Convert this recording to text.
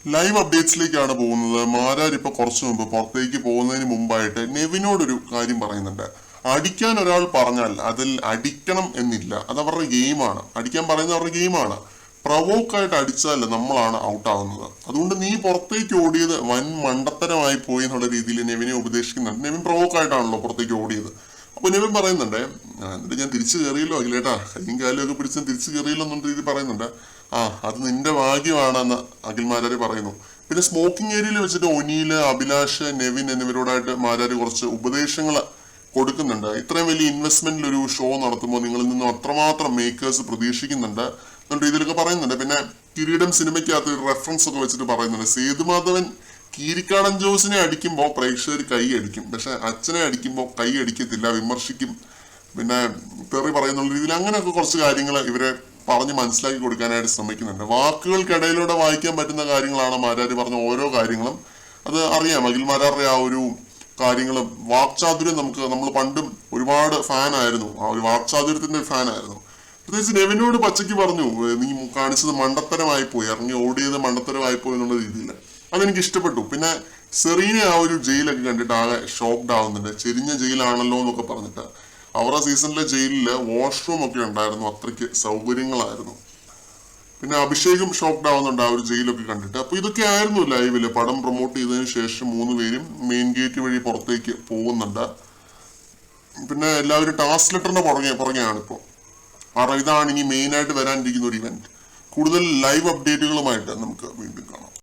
Live അപ്ഡേറ്റ്സിലേക്കാണ് പോകുന്നത്. മാരാർ ഇപ്പൊ കുറച്ചു മുമ്പ് പുറത്തേക്ക് പോകുന്നതിന് മുമ്പായിട്ട് നെവിനോടൊരു കാര്യം പറയുന്നുണ്ട്. അടിക്കാൻ ഒരാൾ പറഞ്ഞാൽ അതിൽ അടിക്കണം എന്നില്ല, അത് അവരുടെ ഗെയിമാണ്. അടിക്കാൻ പറയുന്നത് അവരുടെ ഗെയിമാണ്. പ്രവോക്കായിട്ട് അടിച്ചാൽ നമ്മളാണ് ഔട്ടാവുന്നത്. അതുകൊണ്ട് നീ പുറത്തേക്ക് ഓടിയത് വൻ മണ്ടത്തരമായി പോയി എന്നുള്ള രീതിയിൽ നെവിനെ ഉപദേശിക്കുന്നുണ്ട്. നെവിൻ പ്രവോക്കായിട്ടാണല്ലോ പുറത്തേക്ക് ഓടിയത്. അപ്പൊ നെവിൻ പറയുന്നുണ്ട്, എന്നിട്ട് ഞാൻ തിരിച്ചു കയറിയല്ലോ അഖിലേട്ടാ, കൈയും കാലും ഒക്കെ പിടിച്ച് തിരിച്ചു കയറിയല്ലോ എന്നുള്ള രീതി പറയുന്നുണ്ട്. അത് നിന്റെ ഭാഗ്യമാണെന്ന് അഖിൽ മാരാര് പറയുന്നു. പിന്നെ സ്മോക്കിംഗ് ഏരിയയിൽ വെച്ചിട്ട് ഒനീല്, അഭിലാഷ്, നെവിൻ എന്നിവരോടായിട്ട് മാരാര് കുറച്ച് ഉപദേശങ്ങൾ കൊടുക്കുന്നുണ്ട്. ഇത്രയും വലിയ ഇൻവെസ്റ്റ്മെന്റിൽ ഒരു ഷോ നടത്തുമ്പോൾ നിങ്ങളിൽ നിന്നും അത്രമാത്രം മേക്കേഴ്സ് പ്രതീക്ഷിക്കുന്നുണ്ട് എന്നുള്ള രീതിയിലൊക്കെ പറയുന്നുണ്ട്. പിന്നെ കിരീടം സിനിമയ്ക്കകത്ത് ഒരു റെഫറൻസ് ഒക്കെ വെച്ചിട്ട് പറയുന്നുണ്ട്, സേതുമാധവൻ കീരിക്കാടൻ ജോസിനെ അടിക്കുമ്പോൾ പ്രേക്ഷകർ കൈ അടിക്കും, പക്ഷെ അച്ഛനെ അടിക്കുമ്പോൾ കൈ അടിക്കത്തില്ല, വിമർശിക്കും, പിന്നെ തെറി പറയുന്നുള്ള രീതിയിൽ അങ്ങനെയൊക്കെ കുറച്ച് കാര്യങ്ങൾ ഇവരെ പറഞ്ഞ് മനസ്സിലാക്കി കൊടുക്കാനായിട്ട് ശ്രമിക്കുന്നുണ്ട്. വാക്കുകൾക്കിടയിലൂടെ വായിക്കാൻ പറ്റുന്ന കാര്യങ്ങളാണ് മാരാര് പറഞ്ഞ ഓരോ കാര്യങ്ങളും. അത് അറിയാം, അഖിൽ മാരാറുടെ ആ ഒരു കാര്യങ്ങളും വാക്ചാതുര്യം നമ്മൾ പണ്ടും ഒരുപാട് ഫാനായിരുന്നു, ആ ഒരു വാക്ചാതുര്യത്തിന്റെ ഫാനായിരുന്നു. പ്രത്യേകിച്ച് നെവിനോട് പച്ചയ്ക്ക് പറഞ്ഞു, നീ കാണിച്ചത് മണ്ടത്തരമായി പോയി, ഇറങ്ങി ഓടിയത് മണ്ടത്തരമായി പോയി എന്നുള്ള രീതിയിൽ. അതെനിക്ക് ഇഷ്ടപ്പെട്ടു. പിന്നെ സെറീനെ ആ ഒരു ജയിലൊക്കെ കണ്ടിട്ട് ആകെ ഷോക്ക്ഡ് ആവുന്നുണ്ട്. ചെരിഞ്ഞ ജയിലാണല്ലോ എന്നൊക്കെ പറഞ്ഞിട്ട്. അവരുടെ സീസണിലെ ജയിലില് വാഷ്റൂം ഒക്കെ ഉണ്ടായിരുന്നു, അത്രയ്ക്ക് സൗകര്യങ്ങളായിരുന്നു. പിന്നെ അഭിഷേകും ഷോക്ക്ഡ് ആവുന്നുണ്ട് ആ ഒരു ജയിലൊക്കെ കണ്ടിട്ട്. അപ്പൊ ഇതൊക്കെ ആയിരുന്നു ലൈവില്. പടം പ്രൊമോട്ട് ചെയ്തതിനു ശേഷം 3 പേരും മെയിൻ ഗേറ്റ് വഴി പുറത്തേക്ക് പോകുന്നുണ്ട്. പിന്നെ എല്ലാവരും ടാസ്ക് ലെറ്ററിന്റെ പുറകെയാണ് ഇപ്പോൾ. കാരണം ഇതാണ് ഇനി മെയിൻ ആയിട്ട് വരാനിരിക്കുന്ന ഒരു ഇവന്റ്. കൂടുതൽ ലൈവ് അപ്ഡേറ്റുകളുമായിട്ട് നമുക്ക് വീണ്ടും കാണാം.